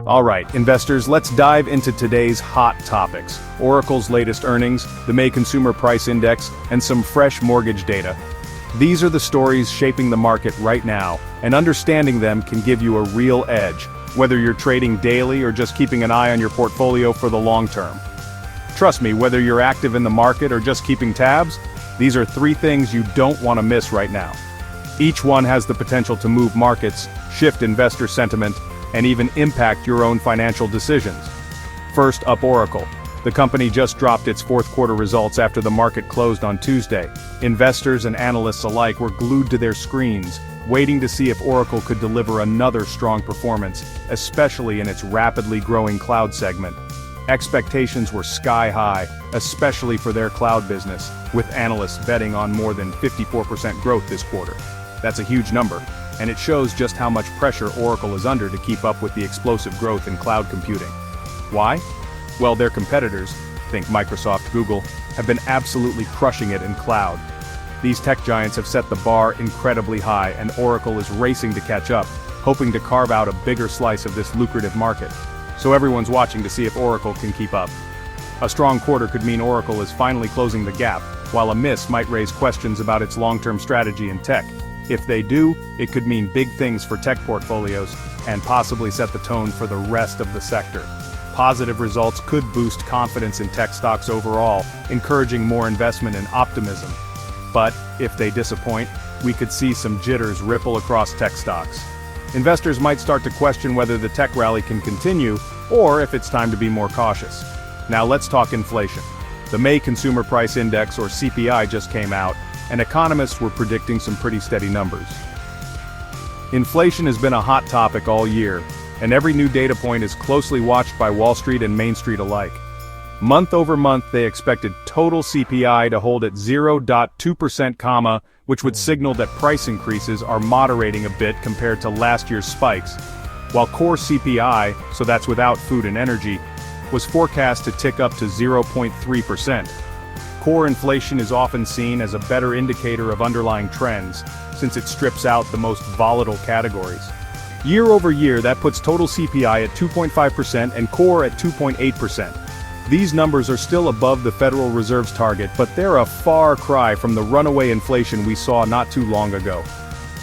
Alright, investors, let's dive into today's hot topics. Oracle's latest earnings, the May Consumer Price Index, and some fresh mortgage data. These are the stories shaping the market right now, and understanding them can give you a real edge, whether you're trading daily or just keeping an eye on your portfolio for the long term. Trust me, whether you're active in the market or just keeping tabs, these are three things you don't want to miss right now. Each one has the potential to move markets, shift investor sentiment, and even impact your own financial decisions. First up, Oracle. The company just dropped its fourth quarter results after the market closed on Tuesday. Investors and analysts alike were glued to their screens, waiting to see if Oracle could deliver another strong performance, especially in its rapidly growing cloud segment. Expectations were sky high, especially for their cloud business, with analysts betting on more than 54% growth this quarter. That's a huge number, and it shows just how much pressure Oracle is under to keep up with the explosive growth in cloud computing. Why? Well, their competitors, think Microsoft, Google, have been absolutely crushing it in cloud. These tech giants have set the bar incredibly high, and Oracle is racing to catch up, hoping to carve out a bigger slice of this lucrative market. So everyone's watching to see if Oracle can keep up. A strong quarter could mean Oracle is finally closing the gap, while a miss might raise questions about its long-term strategy in tech. If they do, it could mean big things for tech portfolios, and possibly set the tone for the rest of the sector. Positive results could boost confidence in tech stocks overall, encouraging more investment and optimism. But, if they disappoint, we could see some jitters ripple across tech stocks. Investors might start to question whether the tech rally can continue, or if it's time to be more cautious. Now let's talk inflation. The May Consumer Price Index, or CPI, just came out, and economists were predicting some pretty steady numbers. Inflation has been a hot topic all year, and every new data point is closely watched by Wall Street and Main Street alike. Month over month, they expected total CPI to hold at 0.2%, which would signal that price increases are moderating a bit compared to last year's spikes, while core CPI, so that's without food and energy, was forecast to tick up to 0.3%. Core inflation is often seen as a better indicator of underlying trends, since it strips out the most volatile categories. Year over year, that puts total CPI at 2.5% and core at 2.8%. These numbers are still above the Federal Reserve's target, but they're a far cry from the runaway inflation we saw not too long ago.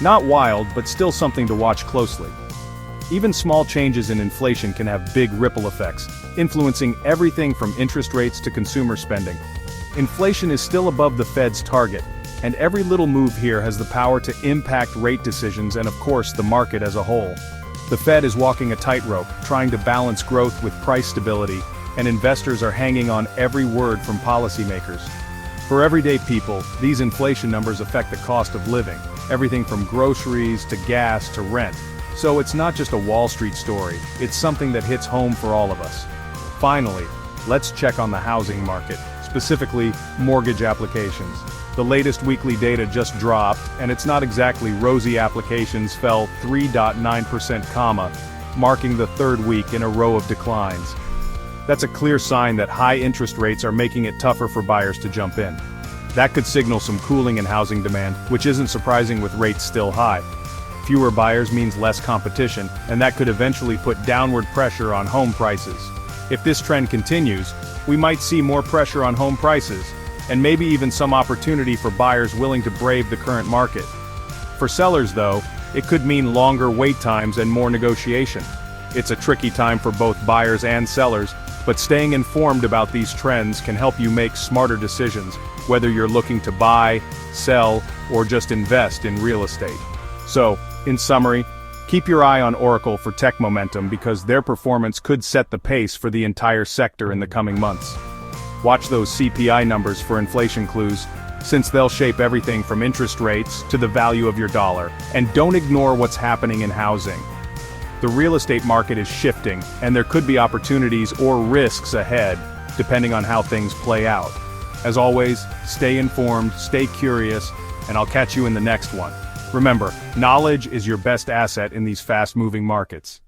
Not wild, but still something to watch closely. Even small changes in inflation can have big ripple effects, influencing everything from interest rates to consumer spending. Inflation is still above the Fed's target, and every little move here has the power to impact rate decisions and, of course, the market as a whole. The Fed is walking a tightrope, trying to balance growth with price stability, and investors are hanging on every word from policymakers. For everyday people, these inflation numbers affect the cost of living, everything from groceries to gas to rent. So it's not just a Wall Street story, it's something that hits home for all of us. Finally, let's check on the housing market, specifically mortgage applications. The latest weekly data just dropped, and it's not exactly rosy. Applications fell 3.9%, marking the third week in a row of declines. That's a clear sign that high interest rates are making it tougher for buyers to jump in. That could signal some cooling in housing demand, which isn't surprising with rates still high. Fewer buyers means less competition, and that could eventually put downward pressure on home prices. If this trend continues, we might see more pressure on home prices, and maybe even some opportunity for buyers willing to brave the current market. For sellers, though, it could mean longer wait times and more negotiation. It's a tricky time for both buyers and sellers, but staying informed about these trends can help you make smarter decisions, whether you're looking to buy, sell, or just invest in real estate. So, in summary, keep your eye on Oracle for tech momentum because their performance could set the pace for the entire sector in the coming months. Watch those CPI numbers for inflation clues, since they'll shape everything from interest rates to the value of your dollar. And don't ignore what's happening in housing. The real estate market is shifting, and there could be opportunities or risks ahead, depending on how things play out. As always, stay informed, stay curious, and I'll catch you in the next one. Remember, knowledge is your best asset in these fast-moving markets.